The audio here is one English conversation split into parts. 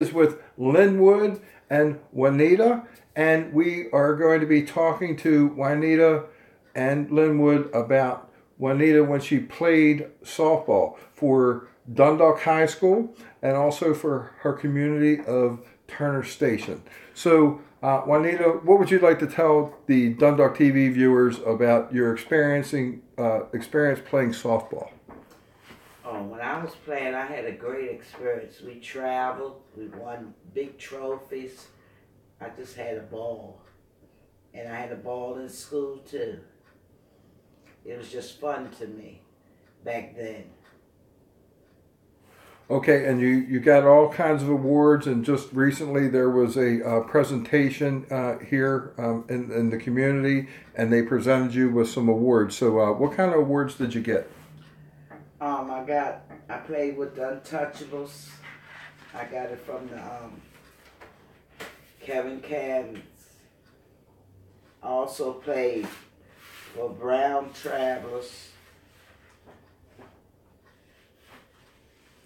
Is with Linwood and Juanita, and we are going to be talking to Juanita and Linwood about Juanita when she played softball for Dundalk High School and also for her community of Turner Station. So, Juanita, what would you like to tell the Dundalk TV viewers about your experience playing softball? Oh, when I was playing, I had a great experience. We traveled, we won big trophies. I just had a ball. And I had a ball in school too. It was just fun to me back then. Okay, and you got all kinds of awards, and just recently there was a presentation here in the community, and they presented you with some awards. So, what kind of awards did you get? I played with the Untouchables. I got it from the Kevin Cans. I also played for Brown Travelers.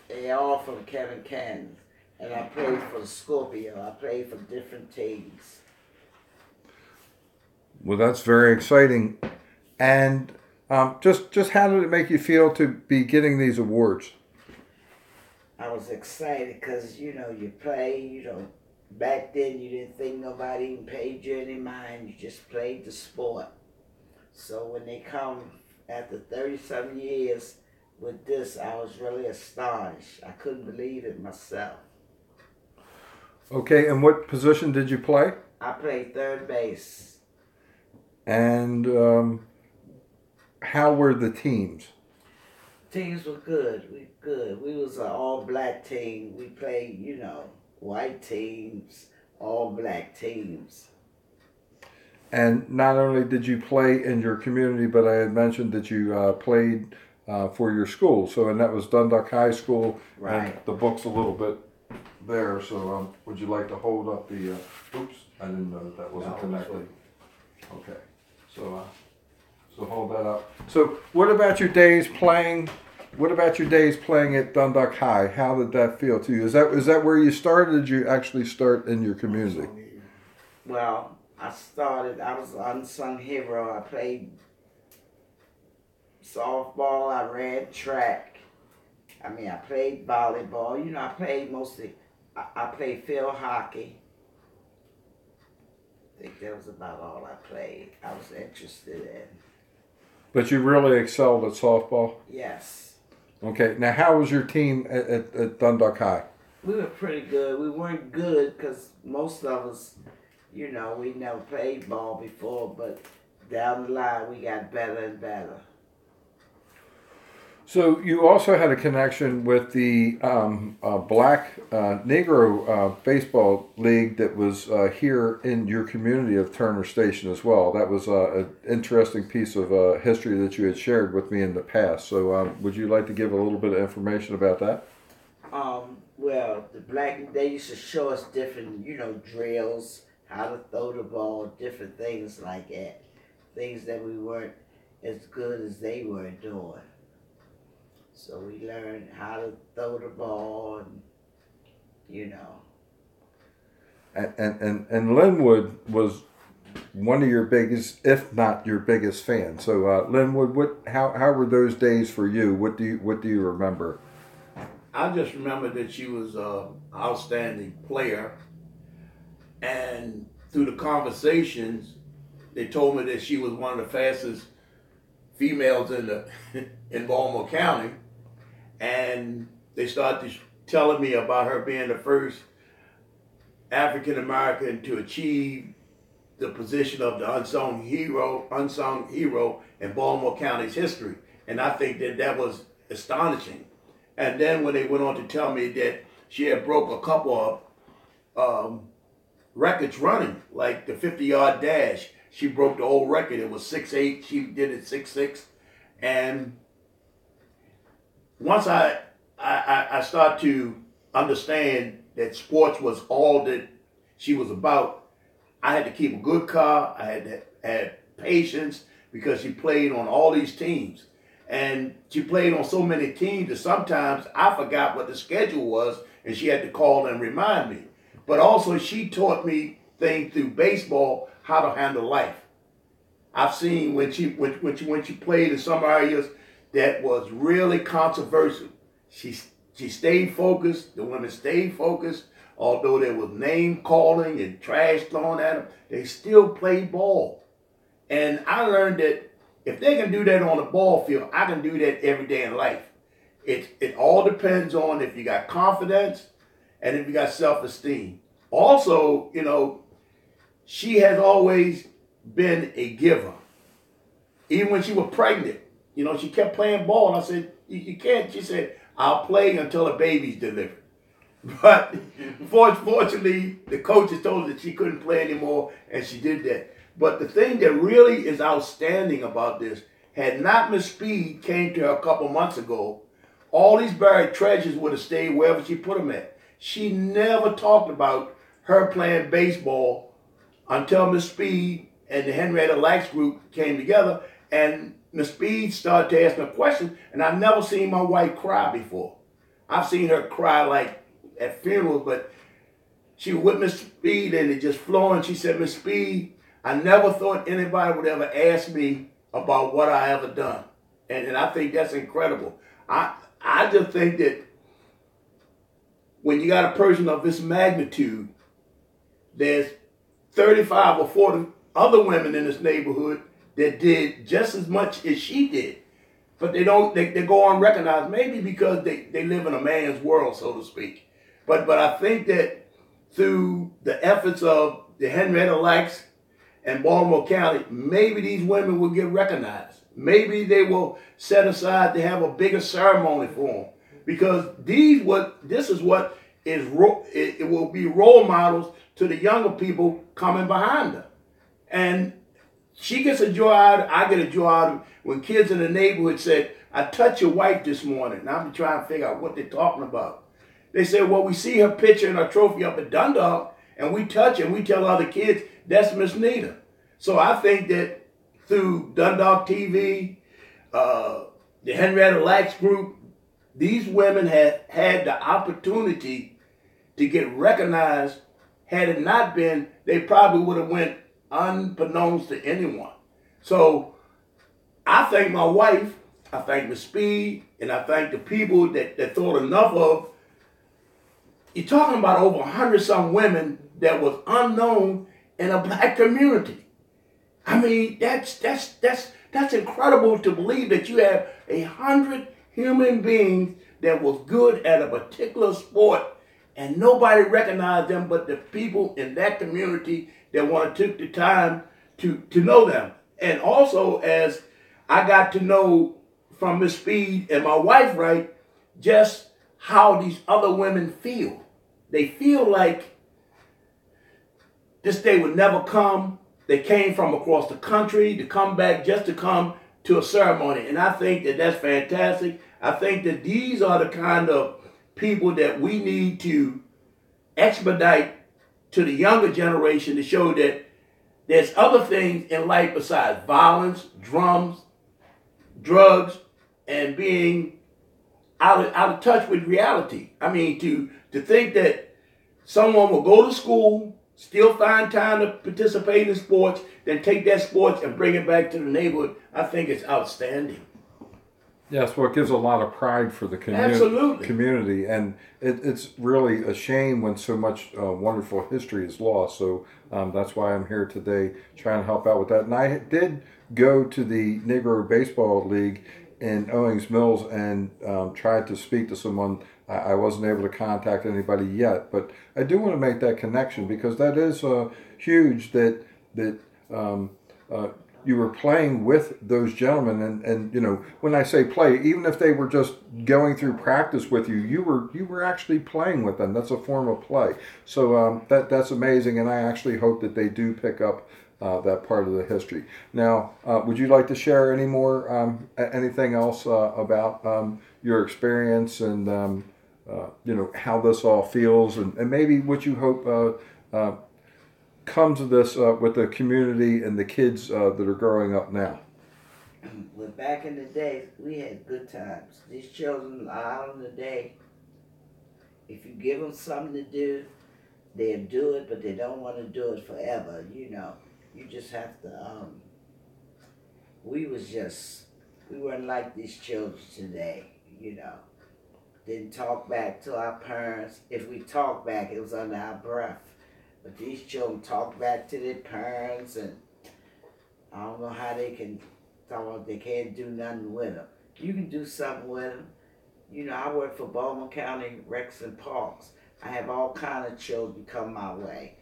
They all from Kevin Cans. And I played for Scorpio. I played for different teams. Well, that's very exciting. And just how did it make you feel to be getting these awards? I was excited because, you play, back then you didn't think nobody even paid you any mind. You just played the sport. So when they come after 37 years with this, I was really astonished. I couldn't believe it myself. Okay, and what position did you play? I played third base. And how were the teams? Teams were good. We was an all black team. We played, white teams, all black teams. And not only did you play in your community, but I had mentioned that you played for your school. So, and that was Dundalk High School. Right. And the book's a little bit there. So, would you like to hold up the? Oops, I didn't know that wasn't connected. Okay. So hold that up. So, what about your days playing? What about your days playing at Dundalk High? How did that feel to you? Is that where you started? Or did you actually start in your community? Well, I was an unsung hero. I played softball, I ran track. I played volleyball. I played mostly, I played field hockey. I think that was about all I played. I was interested in. But you really excelled at softball? Yes. Okay. Now, how was your team at Dundalk High? We were pretty good. We weren't good because most of us, we never played ball before, but down the line we got better and better. So you also had a connection with the Black Negro Baseball League that was here in your community of Turner Station as well. That was an interesting piece of history that you had shared with me in the past. So would you like to give a little bit of information about that? Well, they used to show us different, drills, how to throw the ball, different things like that. Things that we weren't as good as they were doing. So we learned how to throw the ball and. And Linwood was one of your biggest, if not your biggest fan. So Linwood, how were those days for you? What do you remember? I just remember that she was an outstanding player, and through the conversations, they told me that she was one of the fastest females in Baltimore County, and they started telling me about her being the first African American to achieve the position of the unsung hero in Baltimore County's history, and I think that was astonishing. And then when they went on to tell me that she had broke a couple of records running, like the 50-yard dash, she broke the old record. It was 6'8". She did it 6'6". And once I start to understand that sports was all that she was about, I had to keep a good car. I had to have patience because she played on all these teams. And she played on so many teams that sometimes I forgot what the schedule was, and she had to call and remind me. But also she taught me things through baseball, how to handle life. I've seen when she played in some areas that was really controversial. She stayed focused. The women stayed focused. Although there was name calling and trash thrown at them, they still played ball. And I learned that if they can do that on the ball field, I can do that every day in life. It all depends on if you got confidence and if you got self-esteem. Also, you know, she has always been a giver. Even when she was pregnant, you know, she kept playing ball. And I said, you can't. She said, I'll play until a baby's delivered. But fortunately, the coaches told her that she couldn't play anymore, and she did that. But the thing that really is outstanding about this, had not Miss Speed came to her a couple months ago, all these buried treasures would have stayed wherever she put them at. She never talked about her playing baseball until Miss Speed and the Henrietta Lacks group came together, and Miss Speed started to ask me questions, and I've never seen my wife cry before. I've seen her cry like at funerals, but she was with Miss Speed and it just flowing. She said, Miss Speed, I never thought anybody would ever ask me about what I ever done. And I think that's incredible. I just think that when you got a person of this magnitude, there's 35 or 40 other women in this neighborhood that did just as much as she did. But they go unrecognized, maybe because they live in a man's world, so to speak. But I think that through the efforts of the Henrietta Lacks and Baltimore County, maybe these women will get recognized. Maybe they will set aside to have a bigger ceremony for them, because it will be role models to the younger people coming behind her. And she gets a joy out of it. I get a joy out of it when kids in the neighborhood said, I touched your wife this morning. And I'm trying to figure out what they're talking about. They said, well, we see her picture and her trophy up at Dundalk, and we touch it, and we tell other kids, that's Miss Nita. So I think that through Dundalk TV, the Henrietta Lacks group, these women have had the opportunity to get recognized. Had it not been, they probably would have went unbeknownst to anyone. So I thank my wife, I thank Miss Speed, and I thank the people that thought enough of. You're talking about over 100-some women that was unknown in a black community. I mean, that's incredible to believe that you have 100 human beings that was good at a particular sport, and nobody recognized them but the people in that community that want to take the time to know them. And also, as I got to know from Miss Speed and my wife, right, just how these other women feel. They feel like this day would never come. They came from across the country to come back just to come to a ceremony. And I think that that's fantastic. I think that these are the kind of people that we need to expedite to the younger generation to show that there's other things in life besides violence, drugs, and being out of touch with reality. I mean, to think that someone will go to school, still find time to participate in sports, then take that sports and bring it back to the neighborhood, I think it's outstanding. Yes, well, it gives a lot of pride for the community, and it's really a shame when so much wonderful history is lost. So that's why I'm here today trying to help out with that. And I did go to the Negro Baseball League in Owings Mills and tried to speak to someone. I wasn't able to contact anybody yet, but I do want to make that connection because that is huge that you were playing with those gentlemen, and you know, when I say play, even if they were just going through practice with you, you were actually playing with them. That's a form of play. So that's amazing, and I actually hope that they do pick up that part of the history. Now, would you like to share any more, anything else about your experience and you know, how this all feels, and maybe what you hope comes of this with the community and the kids that are growing up now? But back in the day, we had good times. These children are out in the day. If you give them something to do, they'll do it, but they don't want to do it forever. You know, you just have to. We weren't like these children today. You know, didn't talk back to our parents. If we talked back, it was under our breath. But these children talk back to their parents, and I don't know how they can talk about they can't do nothing with them. You can do something with them. You know, I work for Baltimore County Recs and Parks. I have all kind of children come my way.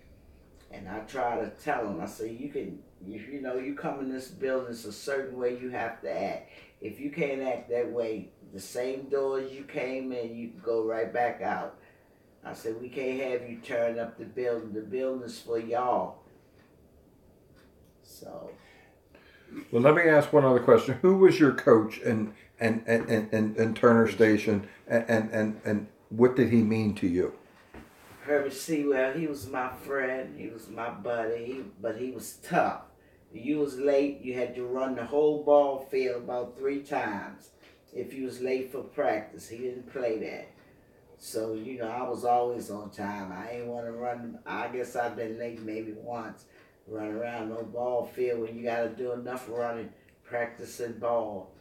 And I try to tell them, I say, you can, if you know, you come in this building, it's a certain way you have to act. If you can't act that way, the same doors you came in, you can go right back out. I said, we can't have you turn up the building. The building is for y'all. So. Well, let me ask one other question. Who was your coach in Turner Station, and what did he mean to you? Herbert Sewell, he was my friend. He was my buddy. But he was tough. You was late, you had to run the whole ball field about 3 times. If you was late for practice, he didn't play that. So, you know, I was always on time. I ain't want to run. I guess I've been late maybe once. Run around no ball field when you got to do enough running, practicing ball.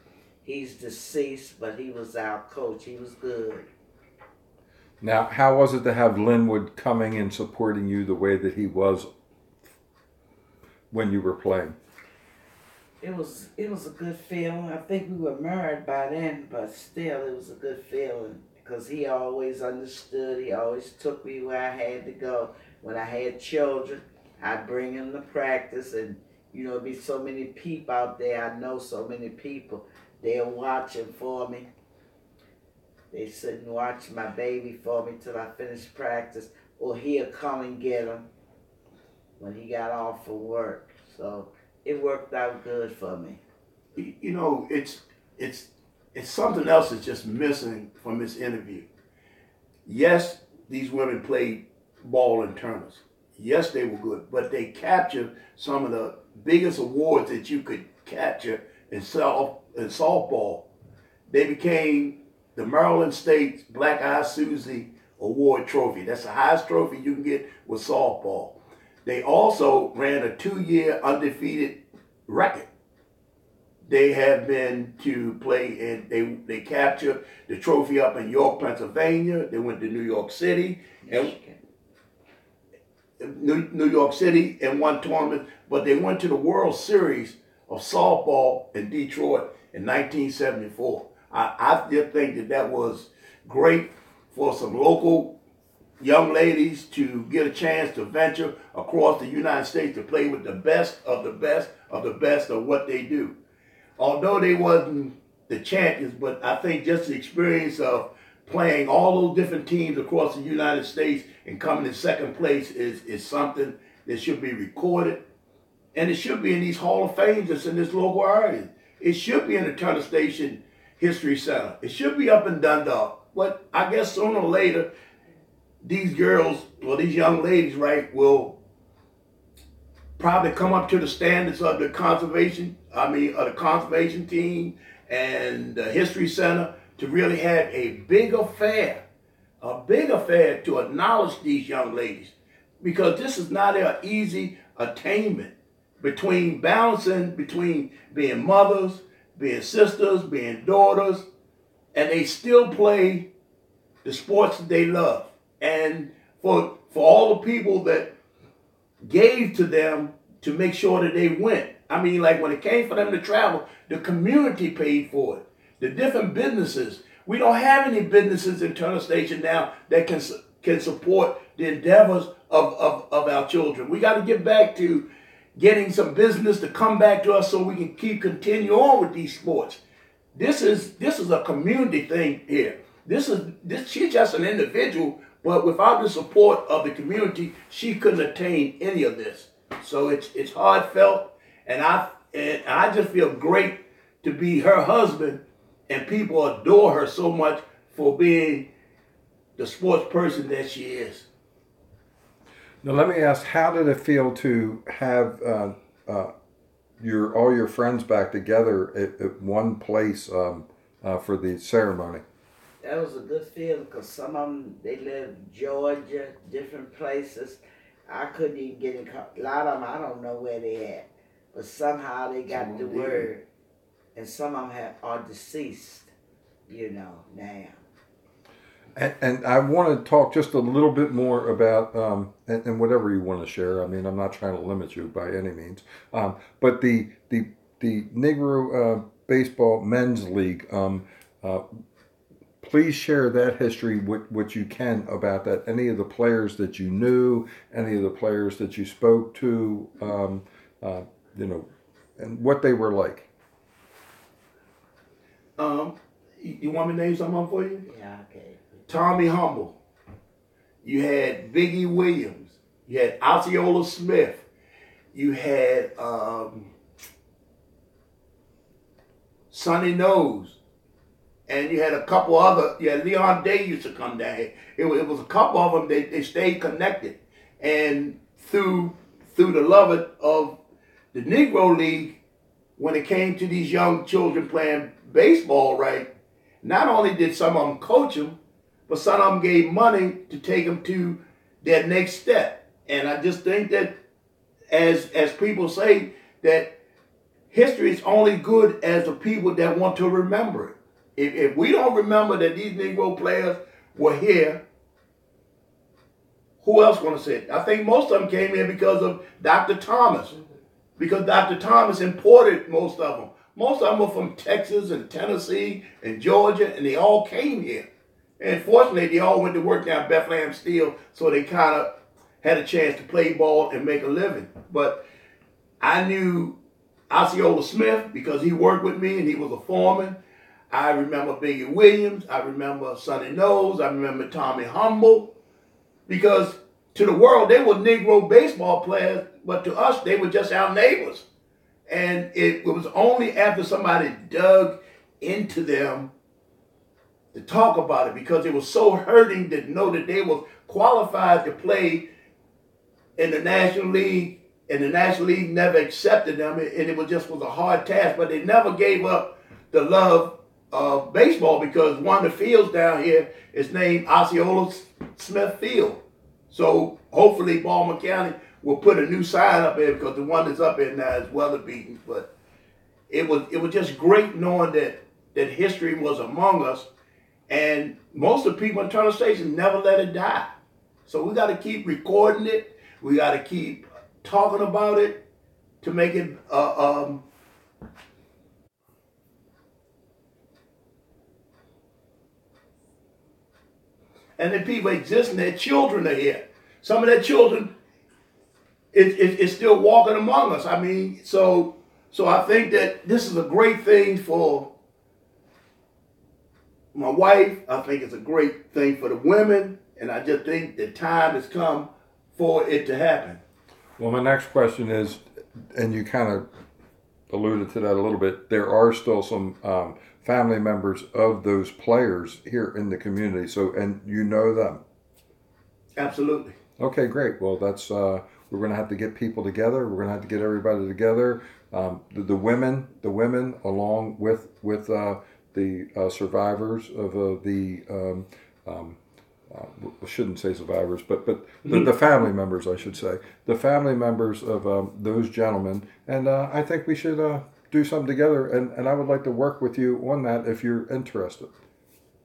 He's deceased, but he was our coach. He was good. Now, how was it to have Linwood coming and supporting you the way that he was when you were playing? It was a good feeling. I think we were married by then, but still it was a good feeling because he always understood. He always took me where I had to go. When I had children, I'd bring them to practice, and you know, it'd be so many people out there. I know so many people. They're watching for me. They sit and watch my baby for me till I finish practice, or he'll come and get him when he got off from work. So it worked out good for me. You know, it's something else that's just missing from this interview. Yes, these women played ball in Turners. Yes, they were good, but they captured some of the biggest awards that you could capture in softball. They became the Maryland State Black Eye Susie Award Trophy. That's the highest trophy you can get with softball. They also ran a 2-year undefeated record. They have been to play, and they captured the trophy up in York, Pennsylvania. They went to New York City and New York City and won tournament, but they went to the World Series of softball in Detroit in 1974. I just think that was great for some local young ladies to get a chance to venture across the United States to play with the best of the best of the best of what they do. Although they wasn't the champions, but I think just the experience of playing all those different teams across the United States and coming in second place is something that should be recorded. And it should be in these Hall of Fames that's in this local area. It should be in the Turner Station History Center. It should be up in Dundalk. But I guess sooner or later, these girls, or these young ladies, right, will probably come up to the standards of the conservation team and the History Center to really have a big affair to acknowledge these young ladies, because this is not an easy attainment between balancing between being mothers, being sisters, being daughters, and they still play the sports that they love. And for all the people that gave to them to make sure that they went. I mean, like when it came for them to travel, the community paid for it. The different businesses. We don't have any businesses in Turner Station now that can support the endeavors of our children. We got to get back to getting some business to come back to us so we can continue on with these sports. This is a community thing here. She's just an individual, but without the support of the community, she couldn't attain any of this. So it's heartfelt, and I just feel great to be her husband, and people adore her so much for being the sports person that she is. Now let me ask, how did it feel to have all your friends back together at one place for the ceremony. That was a good feeling because some of them, they live Georgia, different places. I couldn't even get in a lot of them, I don't know where they at. But somehow they got the word. And some of them are deceased, now. And I want to talk just a little bit more about, and whatever you want to share. I mean, I'm not trying to limit you by any means. But the Negro Baseball Men's League, please share that history, what you can about that. Any of the players that you knew, any of the players that you spoke to, and what they were like. You want me to name someone for you? Yeah, okay. Tommy Humble. You had Biggie Williams. You had Osceola Smith. You had Sonny Nose. And you had a couple other, Leon Day used to come down here. It was a couple of them, they stayed connected. And through the love of the Negro League, when it came to these young children playing baseball right, not only did some of them coach them, but some of them gave money to take them to their next step. And I just think that, as people say, that history is only good as the people that want to remember it. If we don't remember that these Negro players were here, who else going to say it? I think most of them came here because of Dr. Thomas, because Dr. Thomas imported most of them. Most of them were from Texas and Tennessee and Georgia, and they all came here. And fortunately, they all went to work down Bethlehem Steel, so they kind of had a chance to play ball and make a living. But I knew Osceola Smith because he worked with me and he was a foreman. I remember Biggie Williams. I remember Sonny Nose. I remember Tommy Humble. Because to the world, they were Negro baseball players, but to us, they were just our neighbors. And it was only after somebody dug into them to talk about it, because it was so hurting to know that they were qualified to play in the National League, and the National League never accepted them, and it was a hard task, but they never gave up the love of baseball, because one of the fields down here is named Osceola Smith Field. So hopefully Baltimore County will put a new sign up there, because the one that's up there now is weather beaten. But it was just great knowing that history was among us, and most of the people in Turner Station never let it die. So we got to keep recording it. We got to keep talking about it to make it and then people exist and their children are here. Some of their children is still walking among us. I mean, so I think that this is a great thing for my wife. I think it's a great thing for the women. And I just think the time has come for it to happen. Well, my next question is, and you kind of alluded to that a little bit, there are still some family members of those players here in the community. So, and you know them? Absolutely. Okay, great. Well, that's we're going to have to get people together. We're going to have to get everybody together. The women, along with the survivors of I shouldn't say survivors, but the family members, I should say, the family members of those gentlemen. And I think we should do something together. And I would like to work with you on that if you're interested.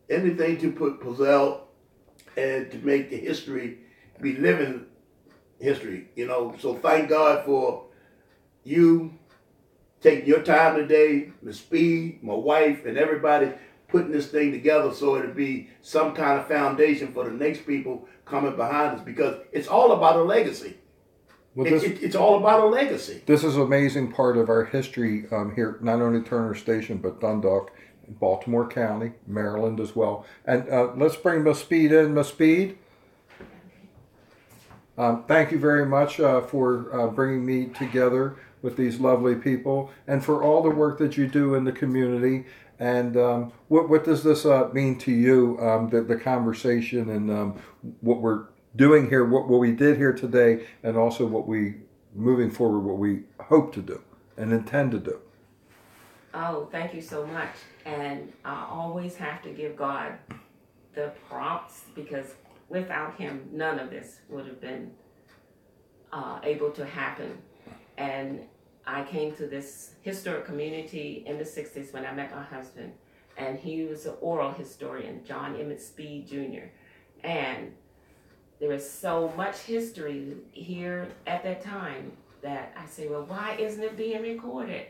Anything to put Pozelle and to make the history be living history, So thank God for you taking your time today, Ms. Speed, my wife, and everybody putting this thing together so it'll be some kind of foundation for the next people coming behind us, because it's all about a legacy. Well, it's all about a legacy. This is an amazing part of our history here, not only Turner Station, but Dundalk, Baltimore County, Maryland as well. And let's bring Miss Speed in. Miss Speed, thank you very much for bringing me together with these lovely people, and for all the work that you do in the community. And what does this mean to you, the conversation and what we're doing here, what we did here today, and also what we, moving forward, what we hope to do? and intend to do. Oh, thank you so much. And I always have to give God the prompts, because without him, none of this would have been able to happen. And I came to this historic community in the 60s when I met my husband, and he was an oral historian, John Emmett Speed Jr. And there is so much history here at that time that I say, well, why isn't it being recorded?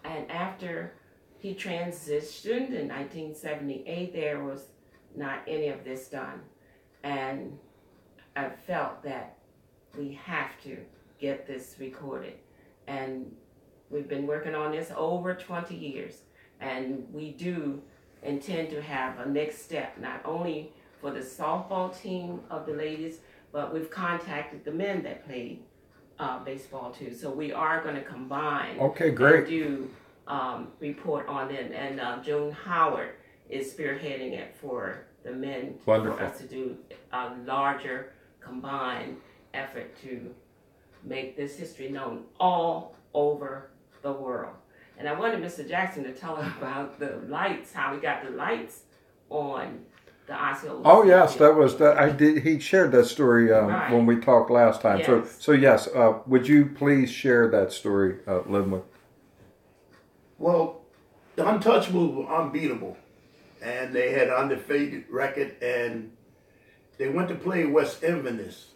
And after he transitioned in 1978, there was not any of this done. And I felt that we have to get this recorded. And we've been working on this over 20 years. And we do intend to have a next step, not only for the softball team of the ladies, but we've contacted the men that played baseball too. So we are going to combine. Okay, great. And do report on it. And June Howard is spearheading it for the men. Wonderful. For us to do a larger combined effort to make this history known all over the world. And I wanted Mr. Jackson to tell us about the lights, how we got the lights on the Osceola. Oh yes, that was that. I did. He shared that story Right. when we talked last time. Yes. So yes. Would you please share that story, Linwood? Well, the Untouchables were unbeatable, and they had an undefeated record, and they went to play West Inverness,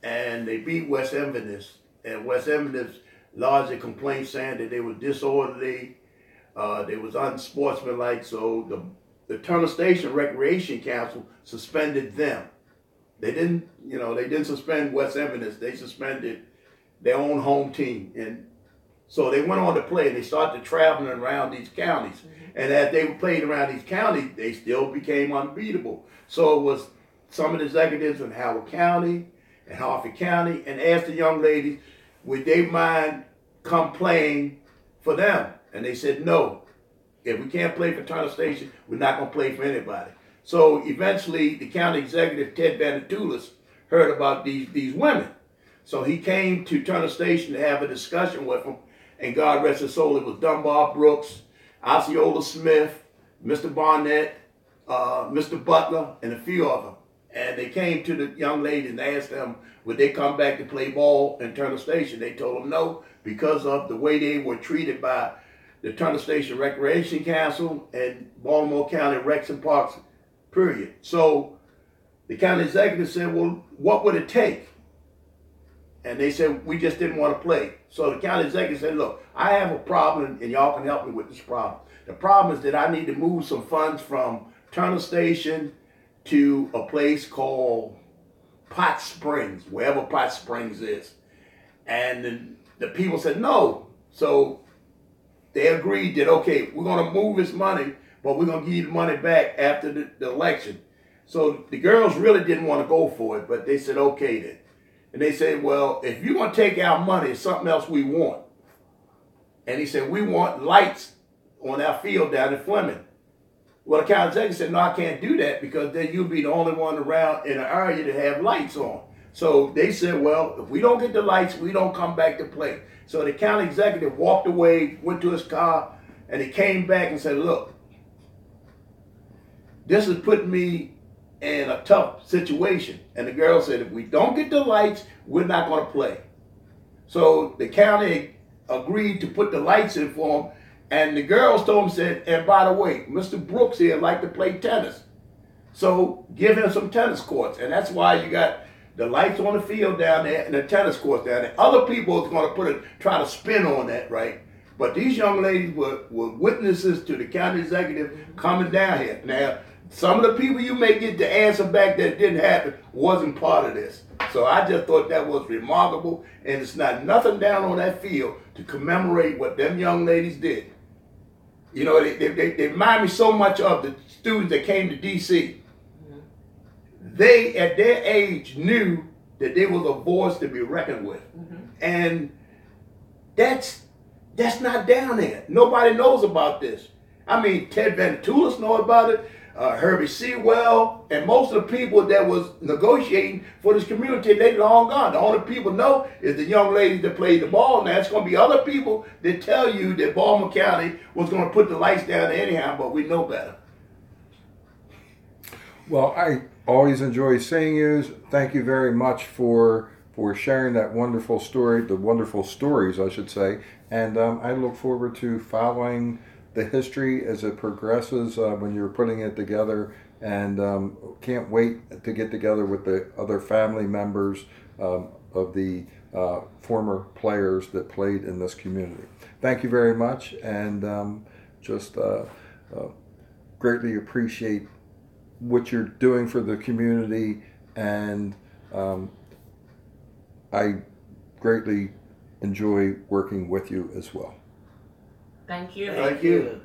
and they beat West Inverness, and West Inverness largely complained saying that they were disorderly, they was unsportsmanlike, so the Turner Station Recreation Council suspended them. They didn't suspend West Inverness, they suspended their own home team, and so they went on to play, and they started traveling around these counties. Mm-hmm. And as they played around these counties, they still became unbeatable. So it was some of the executives in Howard County and Harford County, and asked the young ladies, would they mind come playing for them? And they said, no. If we can't play for Turner Station, we're not going to play for anybody. So eventually, the county executive, Ted Vanatulis, heard about these women. So he came to Turner Station to have a discussion with them. And God rest his soul, it was Dunbar Brooks, Osceola Smith, Mr. Barnett, Mr. Butler, and a few of them. And they came to the young ladies and asked them, would they come back to play ball in Turner Station? They told them no, because of the way they were treated by the Turner Station Recreation Council and Baltimore County Recs and Parks, period. So the county executive said, well, what would it take? And they said, we just didn't want to play. So the county executive said, look, I have a problem, and y'all can help me with this problem. The problem is that I need to move some funds from Turner Station to a place called Pot Springs, wherever Pot Springs is. And the people said no. So they agreed that, okay, we're going to move this money, but we're going to give you the money back after the election. So the girls really didn't want to go for it, but they said, okay then. And they said, well, if you're going to take our money, it's something else we want. And he said, we want lights on our field down in Fleming. Well, the county executive said, no, I can't do that, because then you'll be the only one around in the area to have lights on. So they said, well, if we don't get the lights, we don't come back to play. So the county executive walked away, went to his car, and he came back and said, look, this is putting me in a tough situation. And the girl said, if we don't get the lights, we're not going to play. So the county agreed to put the lights in for them. And the girls told him, said, and by the way, Mr. Brooks here like to play tennis. So give him some tennis courts. And that's why you got the lights on the field down there and the tennis courts down there. Other people are going to try to spin on that, right? But these young ladies were witnesses to the county executive coming down here. Now, some of the people you may get the answer back that didn't happen wasn't part of this. So I just thought that was remarkable, and it's not nothing down on that field to commemorate what them young ladies did. You know, they remind me so much of the students that came to D.C. Mm-hmm. They, at their age, knew that there was a voice to be reckoned with. Mm-hmm. And that's not down there. Nobody knows about this. I mean, Ted Vanatulis know about it. Herbie Sewell, and most of the people that was negotiating for this community, they long gone. The only people know is the young ladies that played the ball. Now it's going to be other people that tell you that Baltimore County was going to put the lights down anyhow, but we know better. Well, I always enjoy seeing you. Thank you very much for sharing that wonderful story, the wonderful stories, I should say. And I look forward to following the history as it progresses when you're putting it together. And can't wait to get together with the other family members of the former players that played in this community. Thank you very much, and just greatly appreciate what you're doing for the community, and I greatly enjoy working with you as well. Thank you. Thank you.